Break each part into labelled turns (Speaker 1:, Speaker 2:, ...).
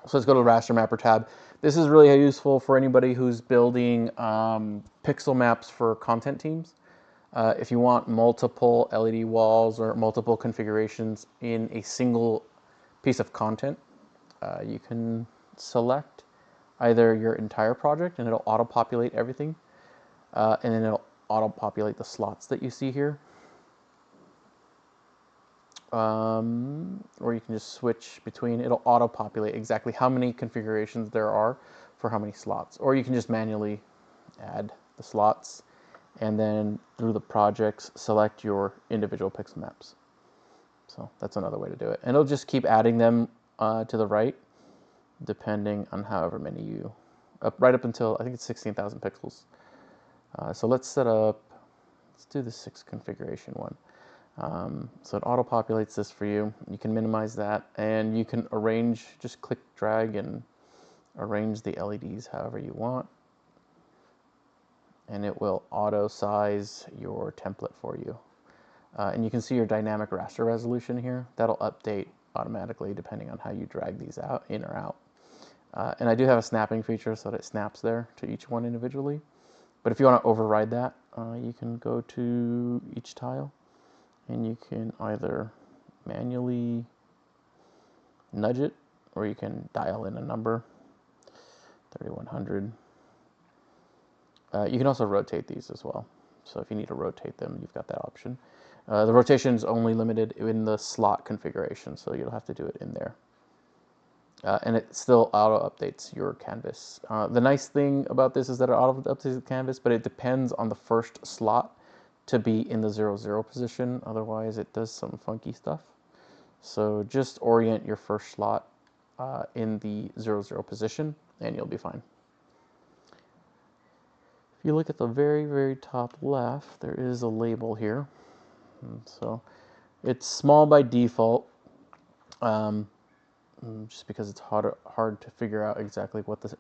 Speaker 1: So let's go to the Raster Mapper tab. This is really useful for anybody who's building pixel maps for content teams. If you want multiple LED walls or multiple configurations in a single piece of content, you can select either your entire project and it'll auto-populate everything, and then it'll auto-populate the slots that you see here. Or you can just switch between, it'll auto-populate exactly how many configurations there are for how many slots. Or you can just manually add the slots and then through the projects select your individual pixel maps. So that's another way to do it. And it'll just keep adding them to the right depending on however many you, right up until, I think it's 16,000 pixels. So let's do the 6 configuration one. So it auto-populates this for you. You can minimize that, and you can arrange, just click, drag, and arrange the LEDs however you want. And it will auto-size your template for you. And you can see your dynamic raster resolution here. That'll update automatically depending on how you drag these out, in or out. And I do have a snapping feature so that it snaps there to each one individually. But if you want to override that, you can go to each tile and you can either manually nudge it or you can dial in a number, 3100. You can also rotate these as well. So if you need to rotate them, you've got that option. The rotation is only limited in the slot configuration, so you'll have to do it in there. And it still auto-updates your canvas. The nice thing about this is that it auto-updates the canvas, but it depends on the first slot to be in the 0, 0 position. Otherwise, it does some funky stuff. So just orient your first slot in the 0, 0 position, and you'll be fine. If you look at the very, very top left, there is a label here. And so it's small by default, just because it's hard to figure out exactly what the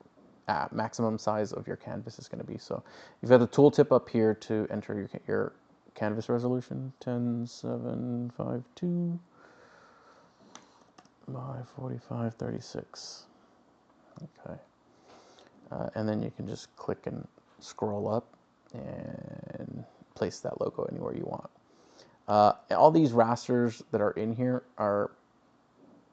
Speaker 1: maximum size of your canvas is going to be. So you've got the tooltip up here to enter your canvas resolution, 10752 by 4536. Okay. And then you can just click and scroll up and place that logo anywhere you want. All these rasters that are in here are,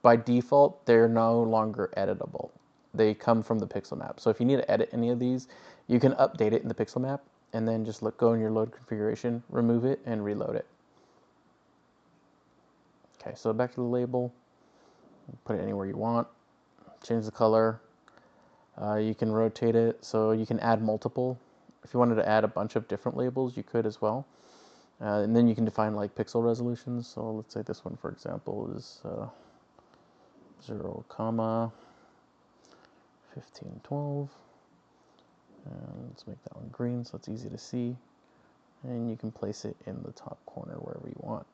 Speaker 1: by default, they're no longer editable. They come from the pixel map. So if you need to edit any of these, you can update it in the pixel map and then just go in your load configuration, remove it, and reload it. Okay, so back to the label. Put it anywhere you want. Change the color. You can rotate it, so you can add multiple. If you wanted to add a bunch of different labels, you could as well. And then you can define like pixel resolutions. So let's say this one, for example, is 0, 1512. And let's make that one green so it's easy to see. And you can place it in the top corner wherever you want.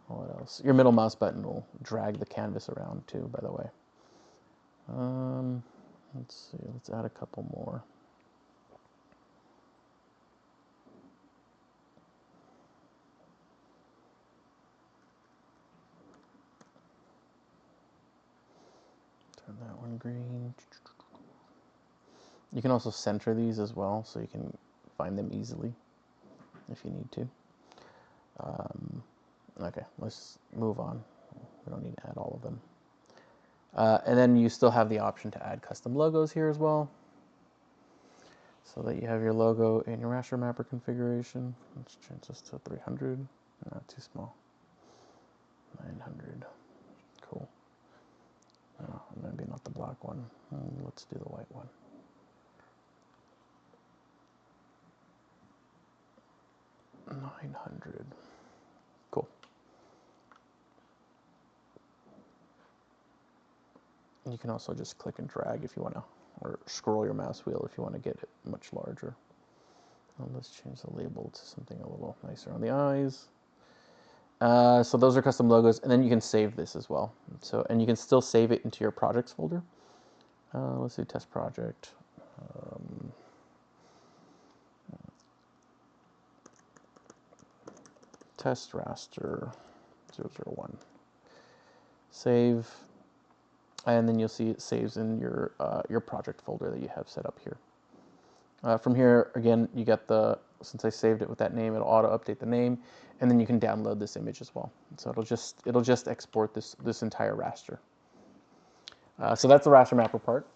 Speaker 1: What else? Your middle mouse button will drag the canvas around too, by the way. Let's see, let's add a couple more. Turn that one green. You can also center these as well, so you can find them easily if you need to. Okay, let's move on. We don't need to add all of them. And then you still have the option to add custom logos here as well, so that you have your logo in your Raster Mapper configuration. Let's change this to 300. Not too small. 900. Cool. Oh, maybe not the black one. Let's do the white one. 900. Cool. You can also just click and drag if you want to, or scroll your mouse wheel if you want to get it much larger. Well, let's change the label to something a little nicer on the eyes. So those are custom logos, and then you can save this as well. So, and you can still save it into your projects folder. Let's do test project. Test raster 001. save, and then you'll see it saves in your project folder that you have set up here. From here, again, you get since I saved it with that name, it'll auto update the name, and then you can download this image as well. So it'll just export this entire raster. So that's the raster mapper part.